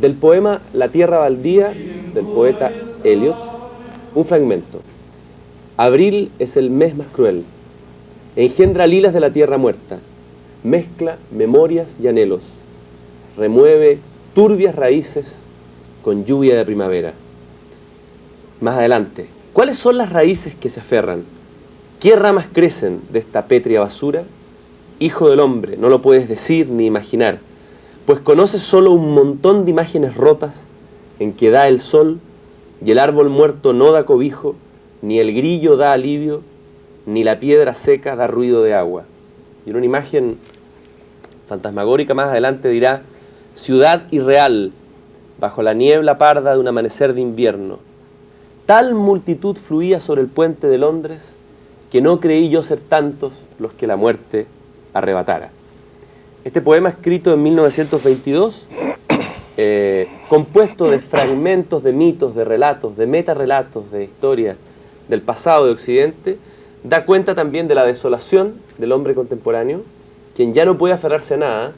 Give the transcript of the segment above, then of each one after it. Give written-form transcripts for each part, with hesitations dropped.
Del poema La tierra baldía, del poeta Eliot, un fragmento. Abril es el mes más cruel, engendra lilas de la tierra muerta, mezcla memorias y anhelos, remueve turbias raíces con lluvia de primavera. Más adelante, ¿cuáles son las raíces que se aferran? ¿Qué ramas crecen de esta pétrea basura? Hijo del hombre, no lo puedes decir ni imaginar, pues conoces solo un montón de imágenes rotas en que da el sol y el árbol muerto no da cobijo, ni el grillo da alivio, ni la piedra seca da ruido de agua. Y en una imagen fantasmagórica más adelante dirá: ciudad irreal, bajo la niebla parda de un amanecer de invierno. Tal multitud fluía sobre el puente de Londres que no creí yo ser tantos los que la muerte arrebatara. Este poema, escrito en 1922, compuesto de fragmentos de mitos, de relatos, de metarrelatos, de historias del pasado de Occidente, da cuenta también de la desolación del hombre contemporáneo, quien ya no puede aferrarse a nada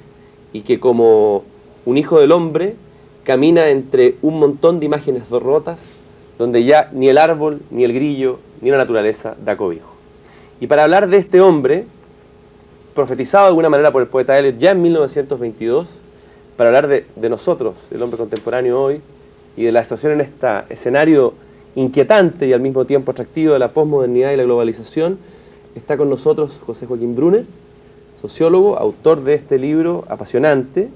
y que, como un hijo del hombre, camina entre un montón de imágenes rotas donde ya ni el árbol, ni el grillo, ni la naturaleza da cobijo. Y para hablar de este hombre, profetizado de alguna manera por el poeta Eliot ya en 1922, para hablar de nosotros, el hombre contemporáneo hoy, y de la situación en este escenario inquietante y al mismo tiempo atractivo de la posmodernidad y la globalización, está con nosotros José Joaquín Brunner, sociólogo, autor de este libro apasionante,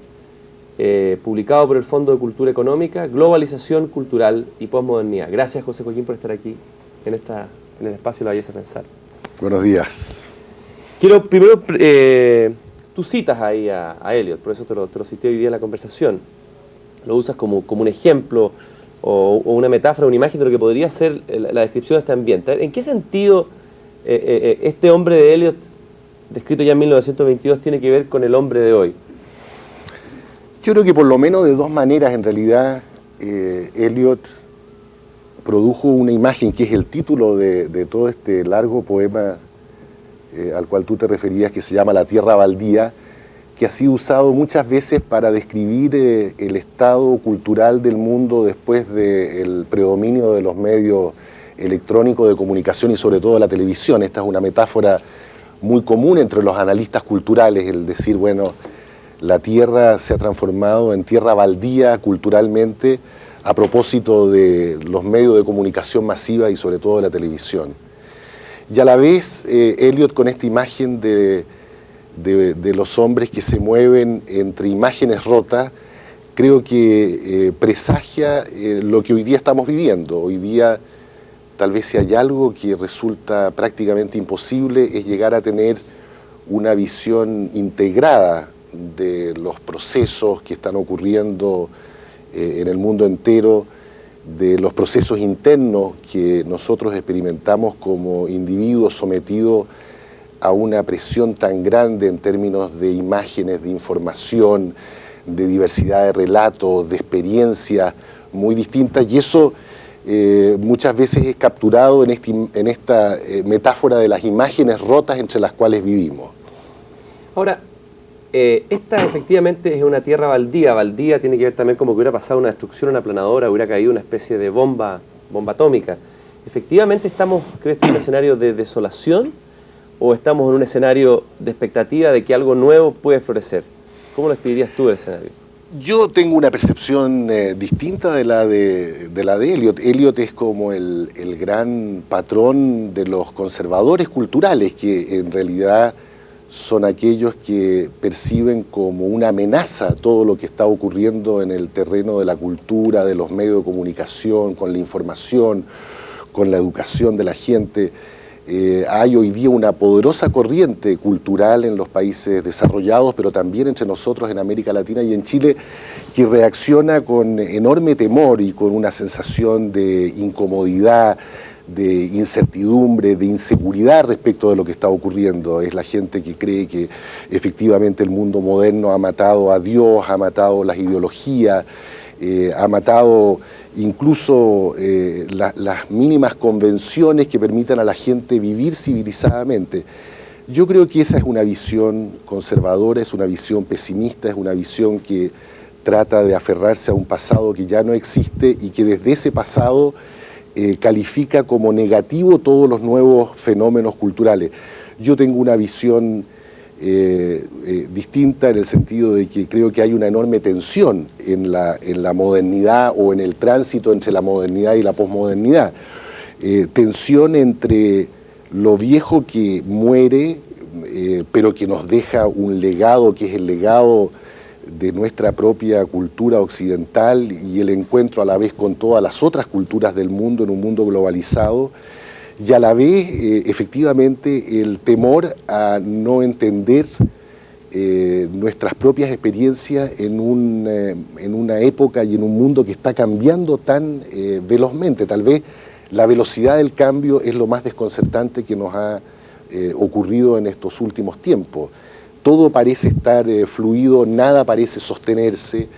publicado por el Fondo de Cultura Económica, Globalización Cultural y Posmodernidad. Gracias, José Joaquín, por estar aquí en el espacio de la belleza pensar. Buenos días. Quiero primero, tú citas ahí a Eliot, por eso te lo cité hoy día en la conversación. Lo usas como un ejemplo o una metáfora, una imagen de lo que podría ser la descripción de este ambiente. ¿En qué sentido este hombre de Eliot, descrito ya en 1922, tiene que ver con el hombre de hoy? Yo creo que por lo menos de dos maneras, en realidad, Eliot produjo una imagen que es el título de todo este largo poema al cual tú te referías, que se llama La tierra baldía, que ha sido usado muchas veces para describir el estado cultural del mundo después del predominio de los medios electrónicos de comunicación y sobre todo de la televisión. Esta es una metáfora muy común entre los analistas culturales, el decir, bueno, la tierra se ha transformado en tierra baldía culturalmente a propósito de los medios de comunicación masiva y sobre todo de la televisión. Y a la vez, Eliot, con esta imagen de los hombres que se mueven entre imágenes rotas, creo que presagia lo que hoy día estamos viviendo. Hoy día, tal vez si hay algo que resulta prácticamente imposible, es llegar a tener una visión integrada de los procesos que están ocurriendo en el mundo entero, de los procesos internos que nosotros experimentamos como individuos sometidos a una presión tan grande en términos de imágenes, de información, de diversidad de relatos, de experiencias muy distintas, y eso muchas veces es capturado en esta metáfora de las imágenes rotas entre las cuales vivimos. Ahora, esta efectivamente es una tierra baldía. Baldía tiene que ver también como que hubiera pasado una destrucción, una aplanadora, hubiera caído una especie de bomba atómica. ¿Efectivamente estamos, crees tú, en un escenario de desolación o estamos en un escenario de expectativa de que algo nuevo puede florecer? ¿Cómo lo escribirías tú el escenario? Yo tengo una percepción distinta de la de Eliot. Eliot es como el gran patrón de los conservadores culturales, que en realidad son aquellos que perciben como una amenaza todo lo que está ocurriendo en el terreno de la cultura, de los medios de comunicación, con la información, con la educación de la gente. Hay hoy día una poderosa corriente cultural en los países desarrollados, pero también entre nosotros en América Latina y en Chile, que reacciona con enorme temor y con una sensación de incomodidad, de incertidumbre, de inseguridad respecto de lo que está ocurriendo. Es la gente que cree que efectivamente el mundo moderno ha matado a Dios, ha matado las ideologías, ha matado incluso las mínimas convenciones que permitan a la gente vivir civilizadamente. Yo creo que esa es una visión conservadora, es una visión pesimista, es una visión que trata de aferrarse a un pasado que ya no existe y que desde ese pasado califica como negativo todos los nuevos fenómenos culturales. Yo tengo una visión distinta en el sentido de que creo que hay una enorme tensión en la modernidad o en el tránsito entre la modernidad y la posmodernidad. Tensión entre lo viejo que muere, pero que nos deja un legado que es el legado de nuestra propia cultura occidental y el encuentro a la vez con todas las otras culturas del mundo en un mundo globalizado, y a la vez efectivamente el temor a no entender nuestras propias experiencias en una época y en un mundo que está cambiando tan velozmente. Tal vez la velocidad del cambio es lo más desconcertante que nos ha ocurrido en estos últimos tiempos. Todo parece estar fluido, nada parece sostenerse,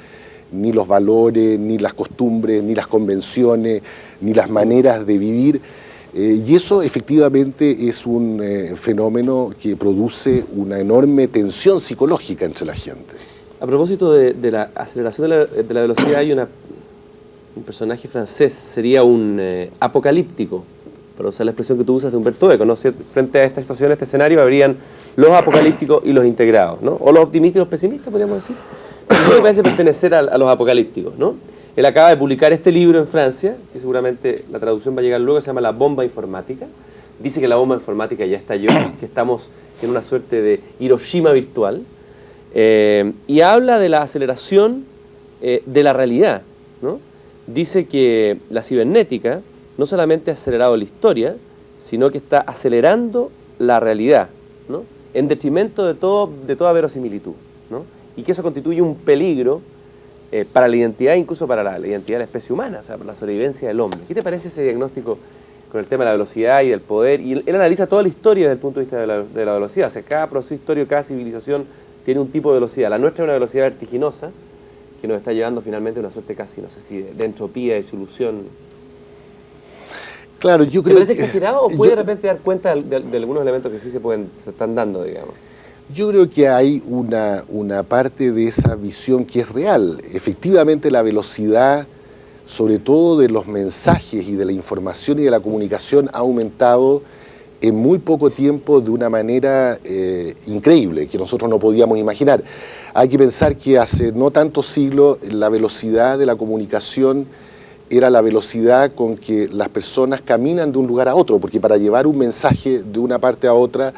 ni los valores, ni las costumbres, ni las convenciones, ni las maneras de vivir. Y eso efectivamente es un fenómeno que produce una enorme tensión psicológica entre la gente. A propósito de la aceleración de la velocidad, hay un personaje francés, sería un apocalíptico, para usar la expresión que tú usas de Humberto Eco, ¿no? Frente a esta situación, este escenario, habrían los apocalípticos y los integrados, ¿no? O los optimistas y los pesimistas, podríamos decir. A mí me parece pertenecer a los apocalípticos, ¿no? Él acaba de publicar este libro en Francia, que seguramente la traducción va a llegar luego, se llama La bomba informática. Dice que la bomba informática ya estalló, que estamos en una suerte de Hiroshima virtual, y habla de la aceleración de la realidad, ¿no? Dice que la cibernética no solamente ha acelerado la historia, sino que está acelerando la realidad, ¿no? En detrimento de toda verosimilitud, ¿no? Y que eso constituye un peligro para la identidad, incluso para la identidad de la especie humana, o sea, para la sobrevivencia del hombre. ¿Qué te parece ese diagnóstico con el tema de la velocidad y del poder? Y él analiza toda la historia desde el punto de vista de la velocidad. O sea, cada proceso histórico, cada civilización tiene un tipo de velocidad. La nuestra es una velocidad vertiginosa que nos está llevando finalmente a una suerte casi, no sé si de entropía, de disolución. Claro, yo creo ¿Te parece exagerado o puede de repente dar cuenta de algunos elementos que sí se están dando, digamos? Yo creo que hay una parte de esa visión que es real. Efectivamente, la velocidad, sobre todo de los mensajes y de la información y de la comunicación, ha aumentado en muy poco tiempo de una manera increíble, que nosotros no podíamos imaginar. Hay que pensar que hace no tantos siglos la velocidad de la comunicación era la velocidad con que las personas caminan de un lugar a otro, porque para llevar un mensaje de una parte a otra,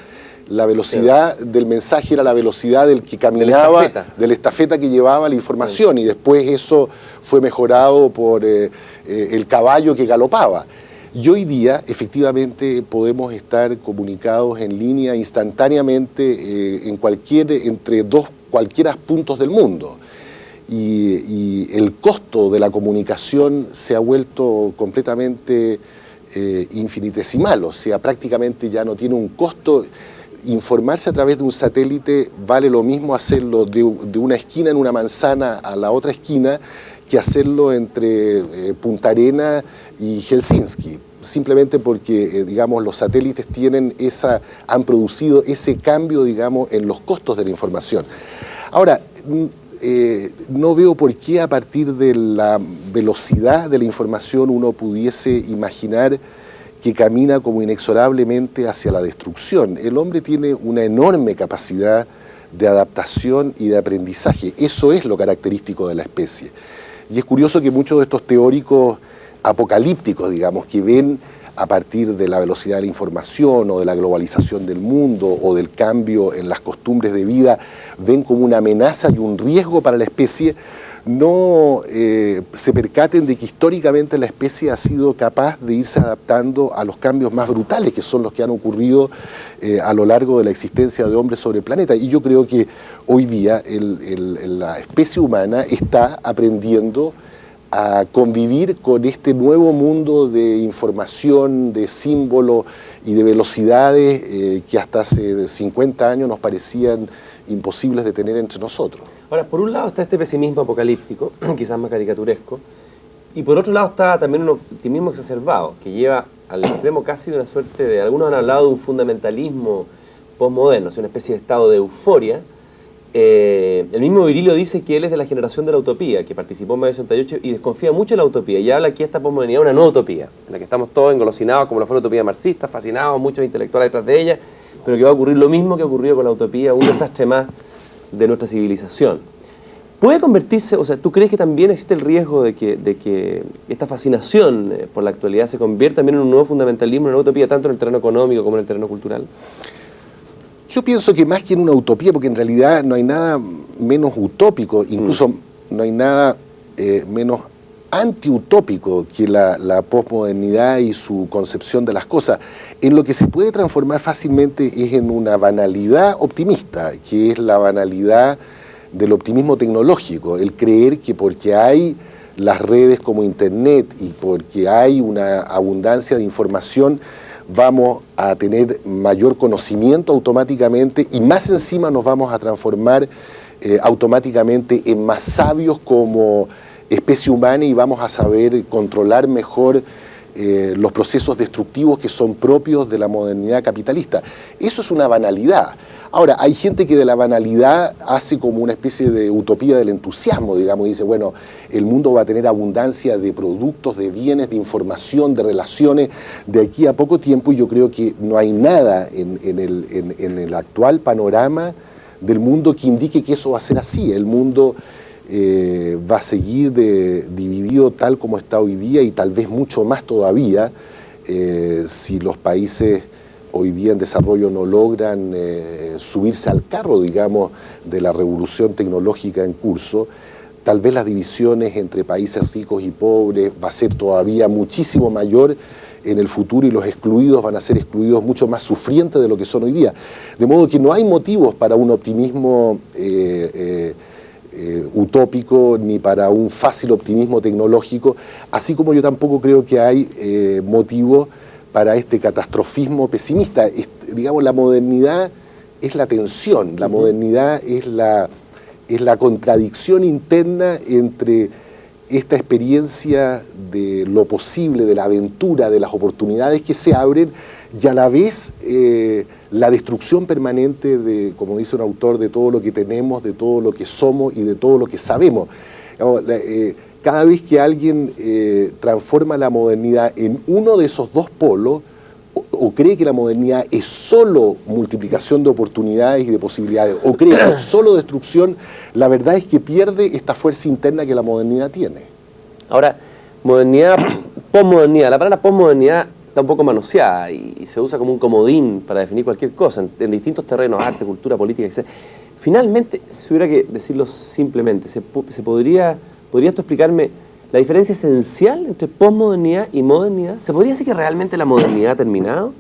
la velocidad del mensaje era la velocidad del que caminaba, de la estafeta que llevaba la información, y después eso fue mejorado por el caballo que galopaba. Y hoy día, efectivamente, podemos estar comunicados en línea instantáneamente entre cualquiera puntos del mundo. Y el costo de la comunicación se ha vuelto completamente infinitesimal, o sea, prácticamente ya no tiene un costo. Informarse a través de un satélite vale lo mismo hacerlo de una esquina en una manzana a la otra esquina que hacerlo entre Punta Arenas y Helsinki, simplemente porque, digamos, los satélites han producido ese cambio, digamos, en los costos de la información. Ahora, no veo por qué a partir de la velocidad de la información uno pudiese imaginar que camina como inexorablemente hacia la destrucción. El hombre tiene una enorme capacidad de adaptación y de aprendizaje. Eso es lo característico de la especie. Y es curioso que muchos de estos teóricos apocalípticos, digamos, que ven a partir de la velocidad de la información o de la globalización del mundo o del cambio en las costumbres de vida, ven como una amenaza y un riesgo para la especie, no se percaten de que históricamente la especie ha sido capaz de irse adaptando a los cambios más brutales, que son los que han ocurrido a lo largo de la existencia de hombres sobre el planeta. Y yo creo que hoy día la especie humana está aprendiendo a convivir con este nuevo mundo de información, de símbolos y de velocidades que hasta hace 50 años nos parecían imposibles de tener entre nosotros. Ahora, por un lado está este pesimismo apocalíptico, quizás más caricaturesco, y por otro lado está también un optimismo exacerbado, que lleva al extremo casi de una suerte algunos han hablado de un fundamentalismo postmoderno, o sea, una especie de estado de euforia, el mismo Virilio dice que él es de la generación de la utopía, que participó en mayo 68 y desconfía mucho de la utopía. Y habla aquí esta posmodernidad, una nueva utopía, en la que estamos todos engolosinados como la fue la utopía marxista, fascinados, muchos intelectuales detrás de ella, pero que va a ocurrir lo mismo que ocurrió con la utopía, un desastre más de nuestra civilización. ¿Puede convertirse, o sea, tú crees que también existe el riesgo de que esta fascinación por la actualidad se convierta también en un nuevo fundamentalismo, en una utopía, tanto en el terreno económico como en el terreno cultural? Yo pienso que más que en una utopía, porque en realidad no hay nada menos utópico, incluso no hay nada menos antiutópico que la posmodernidad y su concepción de las cosas. En lo que se puede transformar fácilmente es en una banalidad optimista, que es la banalidad del optimismo tecnológico, el creer que porque hay las redes como Internet y porque hay una abundancia de información, vamos a tener mayor conocimiento automáticamente y más encima nos vamos a transformar automáticamente en más sabios como especie humana y vamos a saber controlar mejor los procesos destructivos que son propios de la modernidad capitalista. Eso es una banalidad. Ahora, hay gente que de la banalidad hace como una especie de utopía del entusiasmo, digamos, y dice, bueno, el mundo va a tener abundancia de productos, de bienes, de información, de relaciones, de aquí a poco tiempo, y yo creo que no hay nada en el actual panorama del mundo que indique que eso va a ser así. El mundo va a seguir dividido tal como está hoy día y tal vez mucho más todavía si los países hoy día en desarrollo no logran subirse al carro, digamos, de la revolución tecnológica en curso. Tal vez las divisiones entre países ricos y pobres va a ser todavía muchísimo mayor en el futuro y los excluidos van a ser excluidos mucho más sufrientes de lo que son hoy día. De modo que no hay motivos para un optimismo utópico ni para un fácil optimismo tecnológico, así como yo tampoco creo que hay motivo para este catastrofismo pesimista. Digamos, la modernidad es la tensión, la modernidad es la contradicción interna entre esta experiencia de lo posible, de la aventura, de las oportunidades que se abren y a la vez la destrucción permanente de, como dice un autor, de todo lo que tenemos, de todo lo que somos y de todo lo que sabemos. Cada vez que alguien transforma la modernidad en uno de esos dos polos, o cree que la modernidad es solo multiplicación de oportunidades y de posibilidades, o cree que es solo destrucción, la verdad es que pierde esta fuerza interna que la modernidad tiene. Ahora, modernidad, posmodernidad, la palabra posmodernidad está un poco manoseada y se usa como un comodín para definir cualquier cosa en distintos terrenos, arte, cultura, política, etc. Finalmente, si hubiera que decirlo simplemente, ¿podrías tú explicarme la diferencia esencial entre posmodernidad y modernidad? ¿Se podría decir que realmente la modernidad ha terminado?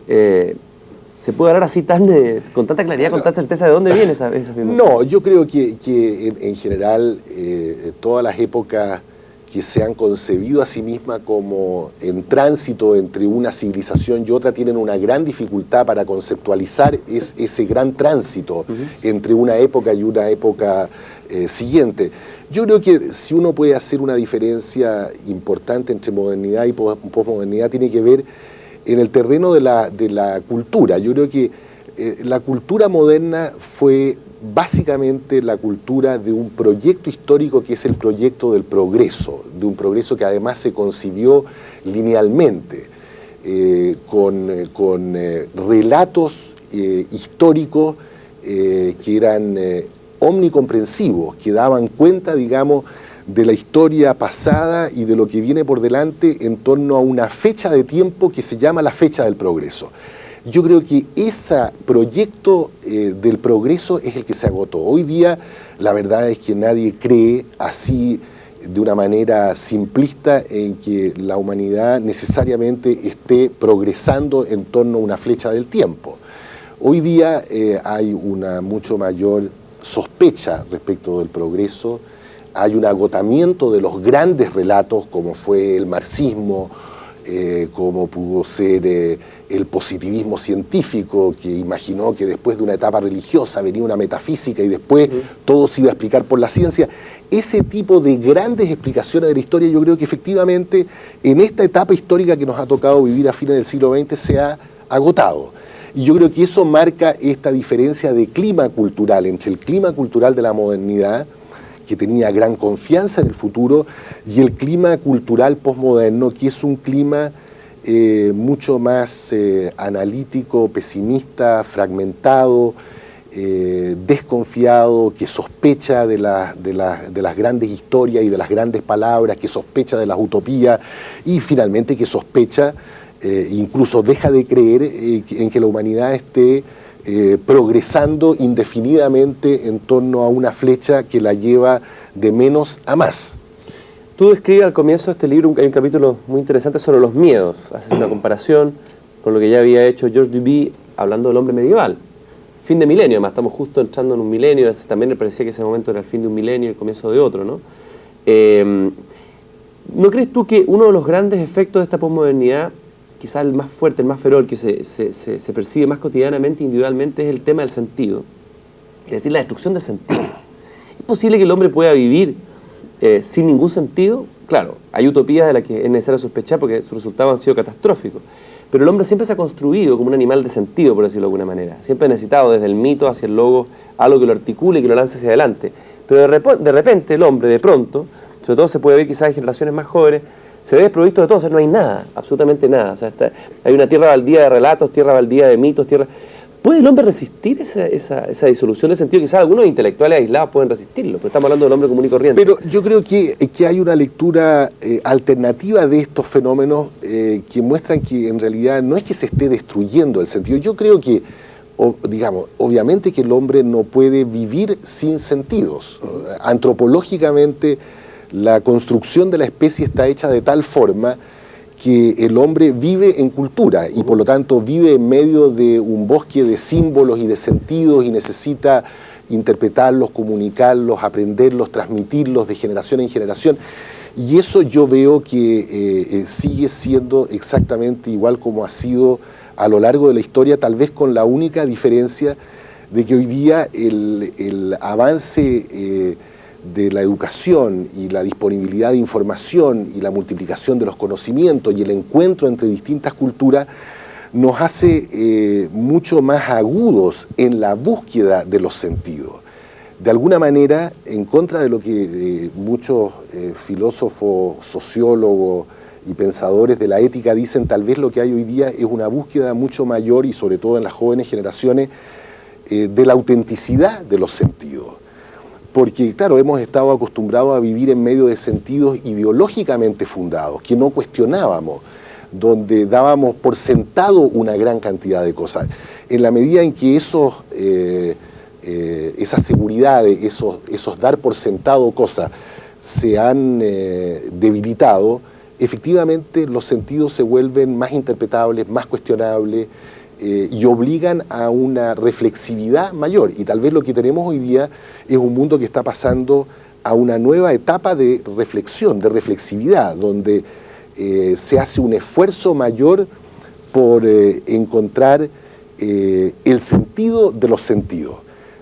¿Se puede hablar así con tanta claridad, con tanta certeza de dónde viene esa afirmación? No, yo creo que en general todas las épocas que se han concebido a sí mismas como en tránsito entre una civilización y otra tienen una gran dificultad para conceptualizar ese gran tránsito entre una época y una época siguiente. Yo creo que si uno puede hacer una diferencia importante entre modernidad y posmodernidad tiene que ver en el terreno de la cultura. Yo creo que la cultura moderna fue básicamente la cultura de un proyecto histórico que es el proyecto del progreso, de un progreso que además se concibió linealmente, con relatos históricos que eran omnicomprensivos, que daban cuenta, digamos, de la historia pasada y de lo que viene por delante en torno a una fecha de tiempo que se llama la fecha del progreso. Yo creo que ese proyecto del progreso es el que se agotó. Hoy día la verdad es que nadie cree así de una manera simplista en que la humanidad necesariamente esté progresando en torno a una flecha del tiempo. Hoy día hay una mucho mayor sospecha respecto del progreso, hay un agotamiento de los grandes relatos como fue el marxismo, como pudo ser el positivismo científico que imaginó que después de una etapa religiosa venía una metafísica y después todo se iba a explicar por la ciencia. Ese tipo de grandes explicaciones de la historia yo creo que efectivamente en esta etapa histórica que nos ha tocado vivir a fines del siglo XX se ha agotado. Y yo creo que eso marca esta diferencia de clima cultural, entre el clima cultural de la modernidad, que tenía gran confianza en el futuro, y el clima cultural posmoderno, que es un clima mucho más analítico, pesimista, fragmentado, desconfiado, que sospecha de las grandes historias y de las grandes palabras, que sospecha de las utopías y finalmente que sospecha, incluso deja de creer en que la humanidad esté progresando indefinidamente en torno a una flecha que la lleva de menos a más. Tú describes al comienzo de este libro, hay un capítulo muy interesante sobre los miedos. Haces una comparación con lo que ya había hecho Georges Duby hablando del hombre medieval. Fin de milenio, además estamos justo entrando en un milenio, también me parecía que ese momento era el fin de un milenio y el comienzo de otro, ¿no? ¿No crees tú que uno de los grandes efectos de esta posmodernidad, quizás el más fuerte, el más feroz, el que se percibe más cotidianamente, individualmente, es el tema del sentido? Es decir, la destrucción del sentido. ¿Es posible que el hombre pueda vivir sin ningún sentido? Claro, hay utopías de las que es necesario sospechar porque sus resultados han sido catastróficos. Pero el hombre siempre se ha construido como un animal de sentido, por decirlo de alguna manera. Siempre ha necesitado, desde el mito hacia el logo, algo que lo articule y que lo lance hacia adelante. Pero de repente el hombre, de pronto, sobre todo se puede ver quizás en generaciones más jóvenes, se ve desprovisto de todo, o sea, no hay nada, absolutamente nada. O sea, hay una tierra baldía de relatos, tierra baldía de mitos, ¿Puede el hombre resistir esa disolución de sentido? Quizás algunos intelectuales aislados pueden resistirlo, pero estamos hablando del hombre común y corriente. Pero yo creo que hay una lectura alternativa de estos fenómenos que muestran que en realidad no es que se esté destruyendo el sentido. Yo creo que, digamos, obviamente que el hombre no puede vivir sin sentidos. Antropológicamente, la construcción de la especie está hecha de tal forma que el hombre vive en cultura y por lo tanto vive en medio de un bosque de símbolos y de sentidos y necesita interpretarlos, comunicarlos, aprenderlos, transmitirlos de generación en generación. Y eso yo veo que sigue siendo exactamente igual como ha sido a lo largo de la historia, tal vez con la única diferencia de que hoy día el avance de la educación y la disponibilidad de información y la multiplicación de los conocimientos y el encuentro entre distintas culturas nos hace mucho más agudos en la búsqueda de los sentidos. De alguna manera, en contra de lo que muchos filósofos, sociólogos y pensadores de la ética dicen, tal vez lo que hay hoy día es una búsqueda mucho mayor y sobre todo en las jóvenes generaciones de la autenticidad de los sentidos. Porque, claro, hemos estado acostumbrados a vivir en medio de sentidos ideológicamente fundados, que no cuestionábamos, donde dábamos por sentado una gran cantidad de cosas. En la medida en que esas seguridades, esos dar por sentado cosas, se han debilitado, efectivamente los sentidos se vuelven más interpretables, más cuestionables, y obligan a una reflexividad mayor. Y tal vez lo que tenemos hoy día es un mundo que está pasando a una nueva etapa de reflexión, de reflexividad, donde se hace un esfuerzo mayor por encontrar el sentido de los sentidos.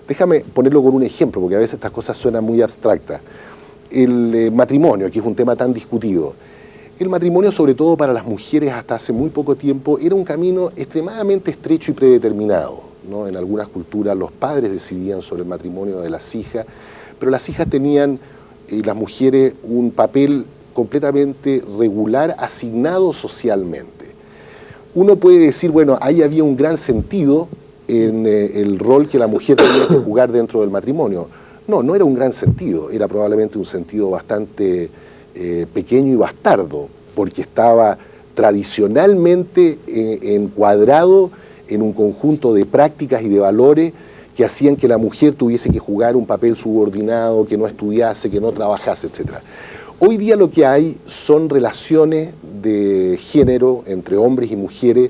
Déjame ponerlo con un ejemplo, porque a veces estas cosas suenan muy abstractas. El matrimonio, que es un tema tan discutido. El matrimonio, sobre todo para las mujeres hasta hace muy poco tiempo, era un camino extremadamente estrecho y predeterminado, ¿no? En algunas culturas los padres decidían sobre el matrimonio de las hijas, pero las hijas tenían, las mujeres, un papel completamente regular, asignado socialmente. Uno puede decir, bueno, ahí había un gran sentido en el rol que la mujer tenía que jugar dentro del matrimonio. No, no era un gran sentido, era probablemente un sentido bastante pequeño y bastardo, porque estaba tradicionalmente encuadrado en un conjunto de prácticas y de valores que hacían que la mujer tuviese que jugar un papel subordinado, que no estudiase, que no trabajase, etc. Hoy día lo que hay son relaciones de género entre hombres y mujeres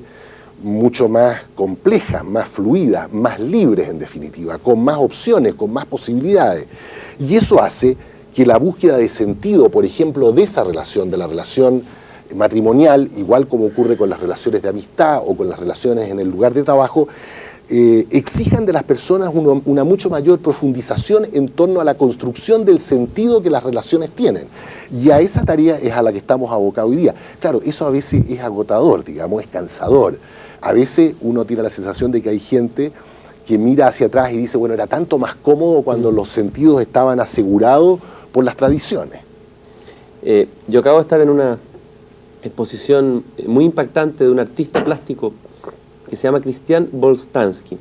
mucho más complejas, más fluidas, más libres en definitiva, con más opciones, con más posibilidades. Y eso hace que la búsqueda de sentido, por ejemplo, de esa relación, de la relación matrimonial, igual como ocurre con las relaciones de amistad o con las relaciones en el lugar de trabajo, exijan de las personas una mucho mayor profundización en torno a la construcción del sentido que las relaciones tienen. Y a esa tarea es a la que estamos abocados hoy día. Claro, eso a veces es agotador, digamos, es cansador. A veces uno tiene la sensación de que hay gente que mira hacia atrás y dice, bueno, era tanto más cómodo cuando los sentidos estaban asegurados por las tradiciones. Yo acabo de estar en una exposición muy impactante de un artista plástico que se llama Christian Boltanski,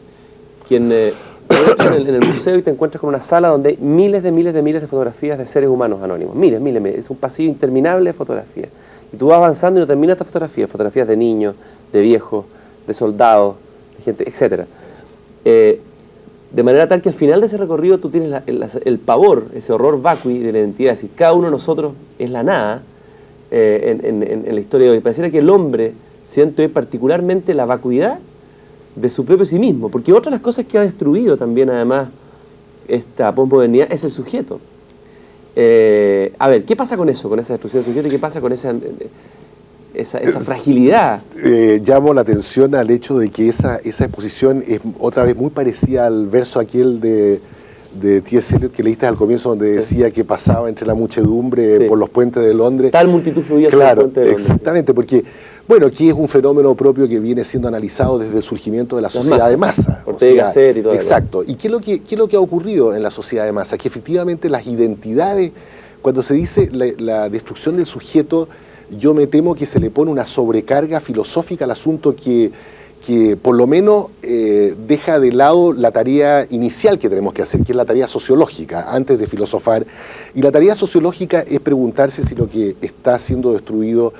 quien en el museo y te encuentras con una sala donde hay miles de fotografías de seres humanos anónimos. Miles, es un pasillo interminable de fotografías. Y tú vas avanzando y no terminas estas fotografías de niños, de viejos, de soldados, de gente, etc. De manera tal que al final de ese recorrido tú tienes el pavor, ese horror vacui de la identidad. Es decir, cada uno de nosotros es la nada en la historia de hoy. Pareciera que el hombre siente hoy particularmente la vacuidad de su propio sí mismo, porque otra de las cosas que ha destruido también además esta posmodernidad es el sujeto. A ver, ¿qué pasa con eso, con esa destrucción del sujeto y qué pasa con esa fragilidad? Llamo la atención al hecho de que esa exposición es otra vez muy parecida al verso aquel de T.S. Eliot que leíste al comienzo, donde decía que pasaba entre la muchedumbre por los puentes de Londres. Tal multitud fluía sobre el puente de Londres. Exactamente, porque, bueno, aquí es un fenómeno propio que viene siendo analizado desde el surgimiento de la sociedad de masa. Ortega y Gasset y todo. Exacto. ¿Y qué es lo que ha ocurrido en la sociedad de masa? Que efectivamente las identidades, cuando se dice la destrucción del sujeto, yo me temo que se le pone una sobrecarga filosófica al asunto que por lo menos deja de lado la tarea inicial que tenemos que hacer, que es la tarea sociológica, antes de filosofar. Y la tarea sociológica es preguntarse si lo que está siendo destruido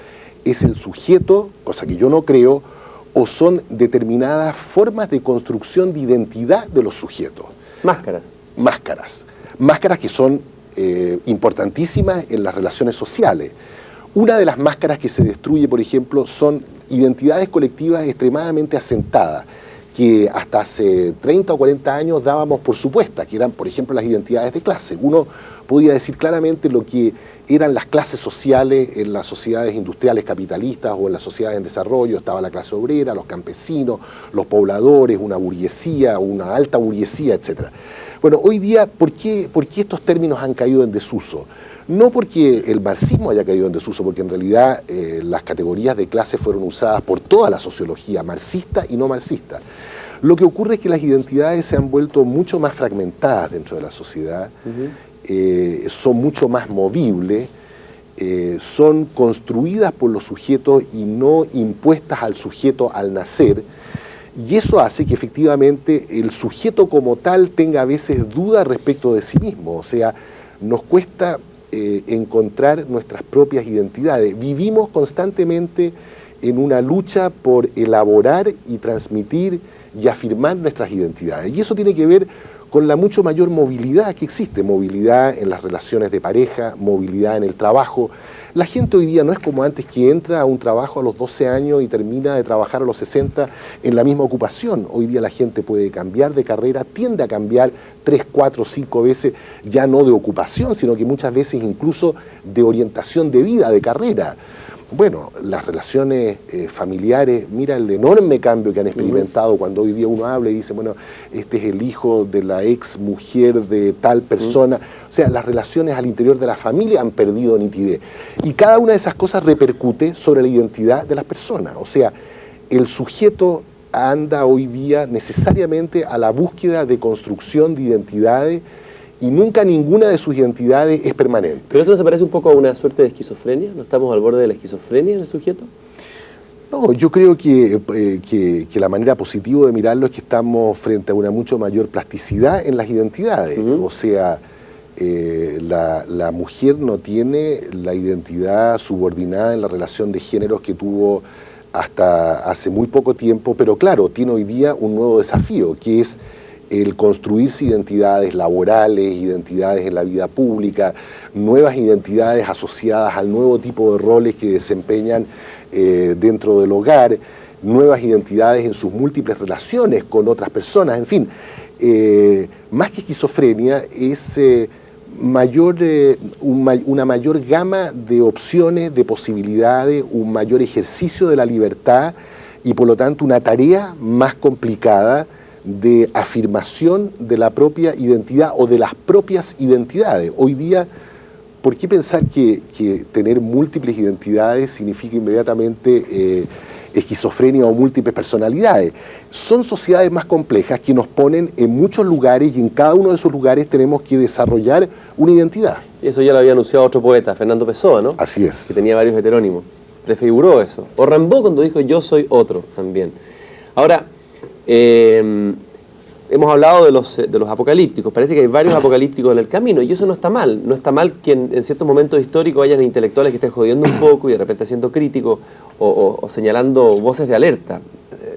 es el sujeto, cosa que yo no creo, o son determinadas formas de construcción de identidad de los sujetos. Máscaras que son importantísimas en las relaciones sociales. Una de las máscaras que se destruye, por ejemplo, son identidades colectivas extremadamente asentadas, que hasta hace 30 o 40 años dábamos por supuestas, que eran, por ejemplo, las identidades de clase. Uno podía decir claramente lo que eran las clases sociales en las sociedades industriales capitalistas o en las sociedades en desarrollo. Estaba la clase obrera, los campesinos, los pobladores, una burguesía, una alta burguesía, etc. Bueno, hoy día, ¿por qué estos términos han caído en desuso? No porque el marxismo haya caído en desuso, porque en realidad las categorías de clase fueron usadas por toda la sociología, marxista y no marxista. Lo que ocurre es que las identidades se han vuelto mucho más fragmentadas dentro de la sociedad, son mucho más movibles, son construidas por los sujetos y no impuestas al sujeto al nacer, y eso hace que efectivamente el sujeto como tal tenga a veces dudas respecto de sí mismo. O sea, nos cuesta encontrar nuestras propias identidades. Vivimos constantemente en una lucha por elaborar y transmitir y afirmar nuestras identidades. Y eso tiene que ver con la mucho mayor movilidad que existe, movilidad en las relaciones de pareja, movilidad en el trabajo. La gente hoy día no es como antes, que entra a un trabajo a los 12 años y termina de trabajar a los 60 en la misma ocupación. Hoy día la gente puede cambiar de carrera, tiende a cambiar 3, 4, 5 veces, ya no de ocupación, sino que muchas veces incluso de orientación de vida, de carrera. Bueno, las relaciones familiares, mira el enorme cambio que han experimentado cuando hoy día uno habla y dice, bueno, este es el hijo de la ex mujer de tal persona. O sea, las relaciones al interior de la familia han perdido nitidez. Y cada una de esas cosas repercute sobre la identidad de las personas. O sea, el sujeto anda hoy día necesariamente a la búsqueda de construcción de identidades, y nunca ninguna de sus identidades es permanente. ¿Pero esto no se parece un poco a una suerte de esquizofrenia? ¿No estamos al borde de la esquizofrenia en el sujeto? No, yo creo que la manera positiva de mirarlo es que estamos frente a una mucho mayor plasticidad en las identidades. O sea, la mujer no tiene la identidad subordinada en la relación de géneros que tuvo hasta hace muy poco tiempo, pero claro, tiene hoy día un nuevo desafío, que es el construirse identidades laborales, identidades en la vida pública, nuevas identidades asociadas al nuevo tipo de roles que desempeñan dentro del hogar, nuevas identidades en sus múltiples relaciones con otras personas, en fin. Más que esquizofrenia, es una mayor gama de opciones, de posibilidades, un mayor ejercicio de la libertad y por lo tanto una tarea más complicada de afirmación de la propia identidad o de las propias identidades. Hoy día, ¿por qué pensar que tener múltiples identidades significa inmediatamente esquizofrenia o múltiples personalidades. Son sociedades más complejas que nos ponen en muchos lugares y en cada uno de esos lugares tenemos que desarrollar una identidad. Y eso ya lo había anunciado otro poeta, Fernando Pessoa, ¿no? Así es. Que tenía varios heterónimos. Prefiguró eso. O Rimbaud cuando dijo yo soy otro también. Ahora, hemos hablado de los apocalípticos. Parece que hay varios apocalípticos en el camino y eso no está mal. No está mal que en ciertos momentos históricos hayan intelectuales que estén jodiendo un poco y de repente siendo críticos o señalando voces de alerta.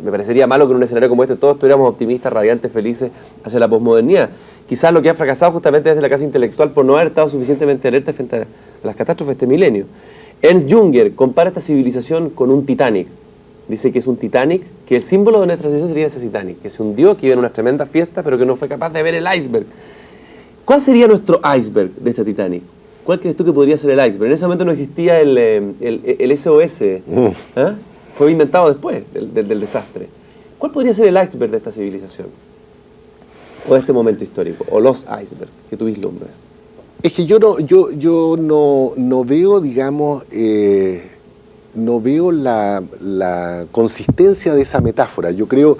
Me parecería malo que en un escenario como este todos estuviéramos optimistas, radiantes, felices hacia la posmodernidad. Quizás lo que ha fracasado justamente es la clase intelectual por no haber estado suficientemente alerta frente a las catástrofes de este milenio. Ernst Junger compara esta civilización con un Titanic. Dice que es un Titanic, que el símbolo de nuestra civilización sería ese Titanic, que se hundió, que iba en una tremenda fiesta, pero que no fue capaz de ver el iceberg. ¿Cuál sería nuestro iceberg de este Titanic? ¿Cuál crees tú que podría ser el iceberg? En ese momento no existía el SOS. Fue inventado después del desastre. ¿Cuál podría ser el iceberg de esta civilización? O de este momento histórico, o los icebergs que tú vislumbras. Es que yo no veo, digamos, no veo la consistencia de esa metáfora. Yo creo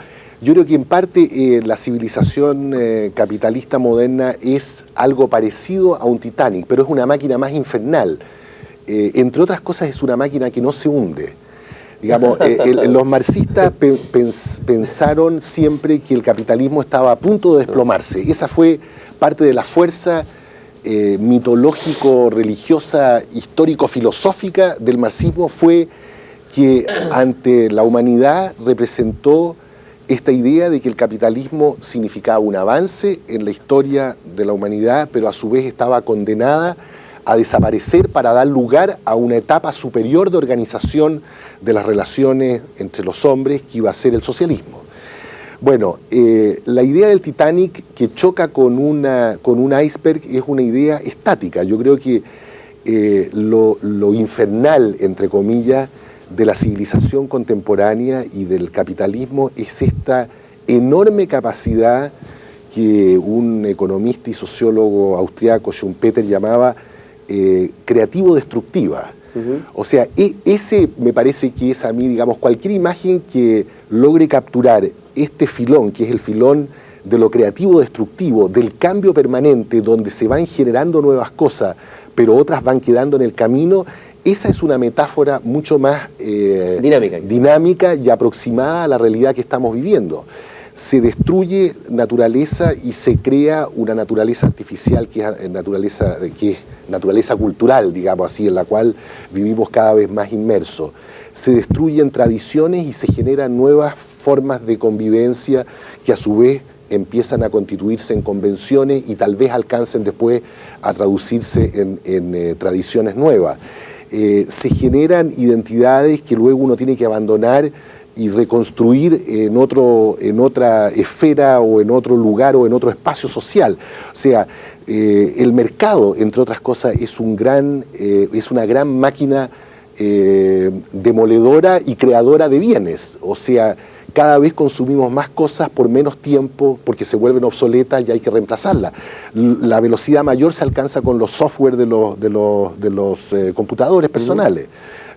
que en parte la civilización capitalista moderna es algo parecido a un Titanic, pero es una máquina más infernal. Entre otras cosas es una máquina que no se hunde. Digamos, los marxistas pensaron siempre que el capitalismo estaba a punto de desplomarse. Esa fue parte de la fuerza mitológico, religiosa, histórico-filosófica del marxismo, fue que ante la humanidad representó esta idea de que el capitalismo significaba un avance en la historia de la humanidad, pero a su vez estaba condenada a desaparecer para dar lugar a una etapa superior de organización de las relaciones entre los hombres que iba a ser el socialismo. Bueno, la idea del Titanic que choca con un iceberg es una idea estática. Yo creo que lo infernal, entre comillas, de la civilización contemporánea y del capitalismo es esta enorme capacidad que un economista y sociólogo austriaco, Schumpeter, llamaba creativo-destructiva. O sea, ese me parece que es a mí, digamos, cualquier imagen que logre capturar este filón, que es el filón de lo creativo-destructivo, del cambio permanente, donde se van generando nuevas cosas, pero otras van quedando en el camino, esa es una metáfora mucho más dinámica y aproximada a la realidad que estamos viviendo. Se destruye naturaleza y se crea una naturaleza artificial que es naturaleza cultural, digamos así, en la cual vivimos cada vez más inmersos. Se destruyen tradiciones y se generan nuevas formas de convivencia que a su vez empiezan a constituirse en convenciones y tal vez alcancen después a traducirse en tradiciones nuevas. Se generan identidades que luego uno tiene que abandonar y reconstruir en otra esfera o en otro lugar o en otro espacio social. O sea, el mercado, entre otras cosas, es una gran máquina demoledora y creadora de bienes. O sea, cada vez consumimos más cosas por menos tiempo porque se vuelven obsoletas y hay que reemplazarlas. La velocidad mayor se alcanza con los software de los computadores personales,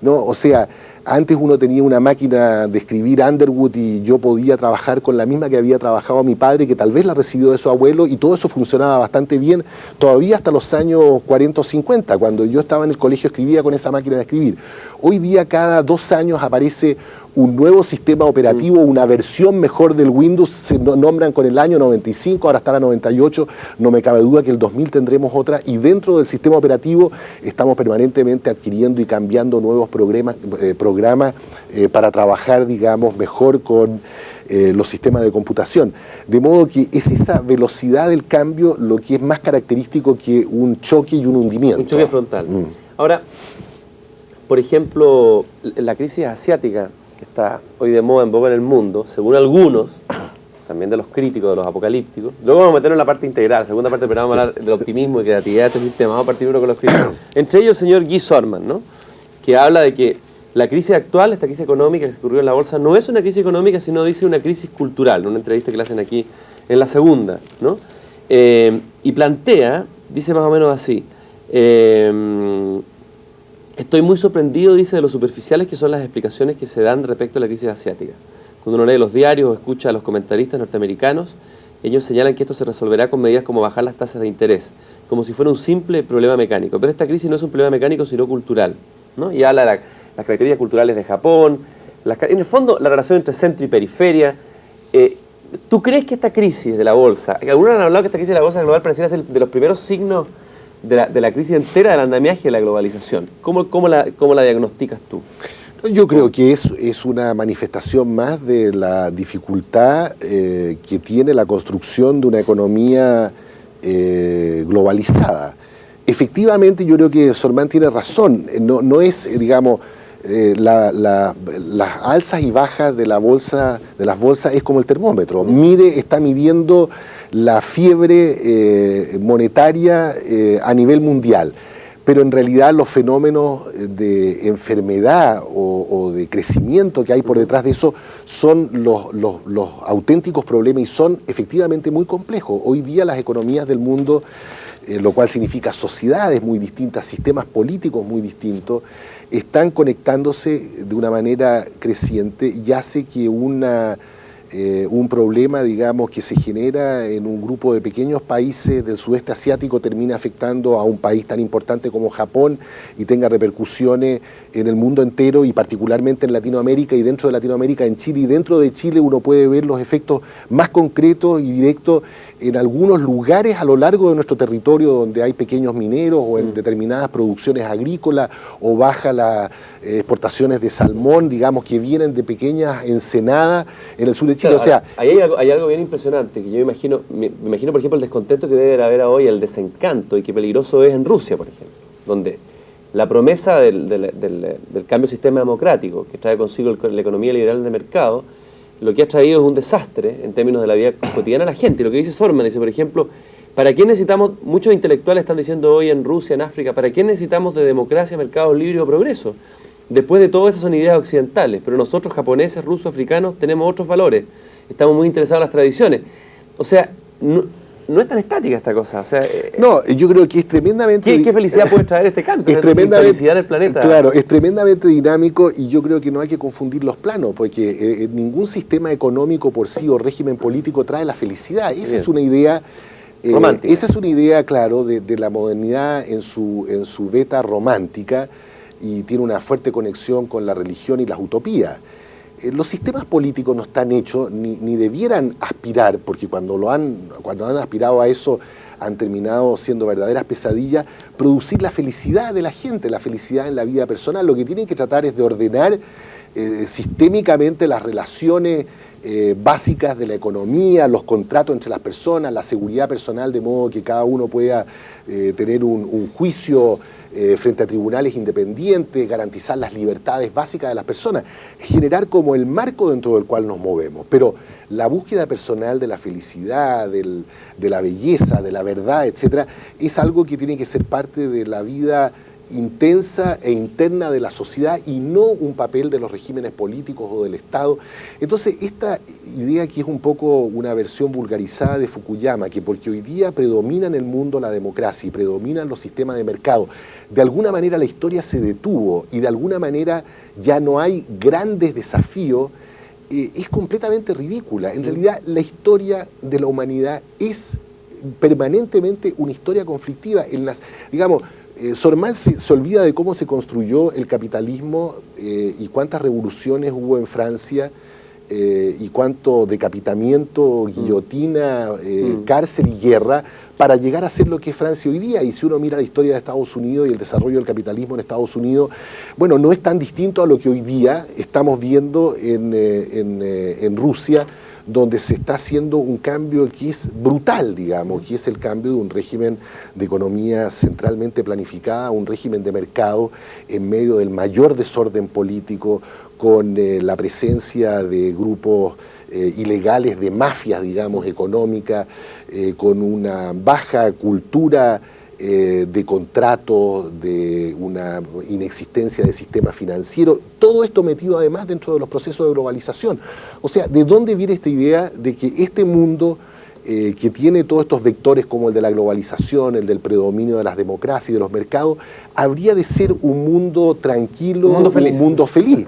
¿no? O sea, antes uno tenía una máquina de escribir Underwood y yo podía trabajar con la misma que había trabajado mi padre, que tal vez la recibió de su abuelo, y todo eso funcionaba bastante bien, todavía hasta los años 40 o 50, cuando yo estaba en el colegio escribía con esa máquina de escribir. Hoy día cada 2 años aparece un nuevo sistema operativo, una versión mejor del Windows, se nombran con el año 95, ahora está la 98, no me cabe duda que el 2000 tendremos otra, y dentro del sistema operativo estamos permanentemente adquiriendo y cambiando nuevos programas para trabajar, digamos, mejor con los sistemas de computación. De modo que es esa velocidad del cambio lo que es más característico que un choque y un hundimiento. Un choque frontal. Ahora, por ejemplo, la crisis asiática, que está hoy de moda en boga en el mundo, según algunos, también de los críticos, de los apocalípticos. Luego vamos a meternos en la parte integral, la segunda parte, pero vamos a hablar del optimismo y creatividad de este sistema. Vamos a partir uno con los críticos. Entre ellos el señor Guy Sorman, ¿no? Que habla de que la crisis actual, esta crisis económica que se ocurrió en la bolsa, no es una crisis económica, sino dice una crisis cultural, una entrevista que le hacen aquí en la segunda, ¿no? Y plantea, dice más o menos así, Estoy muy sorprendido, dice, de lo superficiales que son las explicaciones que se dan respecto a la crisis asiática. Cuando uno lee los diarios o escucha a los comentaristas norteamericanos, ellos señalan que esto se resolverá con medidas como bajar las tasas de interés, como si fuera un simple problema mecánico. Pero esta crisis no es un problema mecánico, sino cultural, ¿no? Y habla de las características culturales de Japón, en el fondo la relación entre centro y periferia. ¿Tú crees que esta crisis de la bolsa, algunos han hablado que esta crisis de la bolsa global pareciera ser de los primeros signos de la crisis entera del andamiaje de la globalización? ¿Cómo la diagnosticas tú? Yo creo que es una manifestación más de la dificultad que tiene la construcción de una economía globalizada. Efectivamente, yo creo que Sormán tiene razón. No es, digamos, las alzas y bajas de las bolsas es como el termómetro. Está midiendo la fiebre monetaria a nivel mundial. Pero en realidad los fenómenos de enfermedad o de crecimiento que hay por detrás de eso son los auténticos problemas y son efectivamente muy complejos. Hoy día las economías del mundo, lo cual significa sociedades muy distintas, sistemas políticos muy distintos, están conectándose de una manera creciente y hace que un problema, digamos, que se genera en un grupo de pequeños países del sudeste asiático termine afectando a un país tan importante como Japón y tenga repercusiones en el mundo entero y particularmente en Latinoamérica y dentro de Latinoamérica en Chile. Y dentro de Chile uno puede ver los efectos más concretos y directos en algunos lugares a lo largo de nuestro territorio donde hay pequeños mineros o en determinadas producciones agrícolas o baja las exportaciones de salmón, digamos, que vienen de pequeñas ensenadas en el sur de Chile. Claro, o sea, hay algo bien impresionante, que yo me imagino, por ejemplo, el descontento que debe haber hoy, el desencanto, y qué peligroso es en Rusia, por ejemplo, donde la promesa del cambio de sistema democrático, que trae consigo la economía liberal de mercado, lo que ha traído es un desastre en términos de la vida cotidiana de la gente. Y lo que dice Sorman, dice, por ejemplo, ¿para qué necesitamos, muchos intelectuales están diciendo hoy en Rusia, en África, ¿para qué necesitamos de democracia, mercados libres o progreso? Después de todo, esas son ideas occidentales, pero nosotros, japoneses, rusos, africanos, tenemos otros valores. Estamos muy interesados en las tradiciones. O sea, no es tan estática esta cosa. O sea, no, yo creo que es tremendamente... ¿Qué felicidad puede traer este cambio? Es tremendamente, felicidad del planeta. Claro, es tremendamente dinámico y yo creo que no hay que confundir los planos, porque ningún sistema económico por sí o régimen político trae la felicidad. Esa es una idea... romántica. Esa es una idea, claro, de la modernidad en su beta romántica y tiene una fuerte conexión con la religión y las utopías. Los sistemas políticos no están hechos ni debieran aspirar, porque cuando han aspirado a eso han terminado siendo verdaderas pesadillas, producir la felicidad de la gente, la felicidad en la vida personal. Lo que tienen que tratar es de ordenar sistémicamente las relaciones básicas de la economía, los contratos entre las personas, la seguridad personal, de modo que cada uno pueda tener un juicio frente a tribunales independientes, garantizar las libertades básicas de las personas, generar como el marco dentro del cual nos movemos. Pero la búsqueda personal de la felicidad, de la belleza, de la verdad, etcétera, es algo que tiene que ser parte de la vida intensa e interna de la sociedad y no un papel de los regímenes políticos o del Estado. Entonces, esta idea que es un poco una versión vulgarizada de Fukuyama, que porque hoy día predomina en el mundo la democracia y predominan los sistemas de mercado, de alguna manera la historia se detuvo y de alguna manera ya no hay grandes desafíos, es completamente ridícula. En realidad, la historia de la humanidad es permanentemente una historia conflictiva. Digamos, Sormán se olvida de cómo se construyó el capitalismo y cuántas revoluciones hubo en Francia y cuánto decapitamiento, guillotina, cárcel y guerra para llegar a ser lo que es Francia hoy día. Y si uno mira la historia de Estados Unidos y el desarrollo del capitalismo en Estados Unidos, bueno, no es tan distinto a lo que hoy día estamos viendo en Rusia, donde se está haciendo un cambio que es brutal, digamos, que es el cambio de un régimen de economía centralmente planificada a un régimen de mercado en medio del mayor desorden político, con la presencia de grupos ilegales, de mafias, digamos, económicas, con una baja cultura de contratos, de una inexistencia de sistema financiero, todo esto metido además dentro de los procesos de globalización. O sea, ¿de dónde viene esta idea de que este mundo que tiene todos estos vectores como el de la globalización, el del predominio de las democracias y de los mercados, habría de ser un mundo tranquilo, Un mundo feliz. un mundo feliz.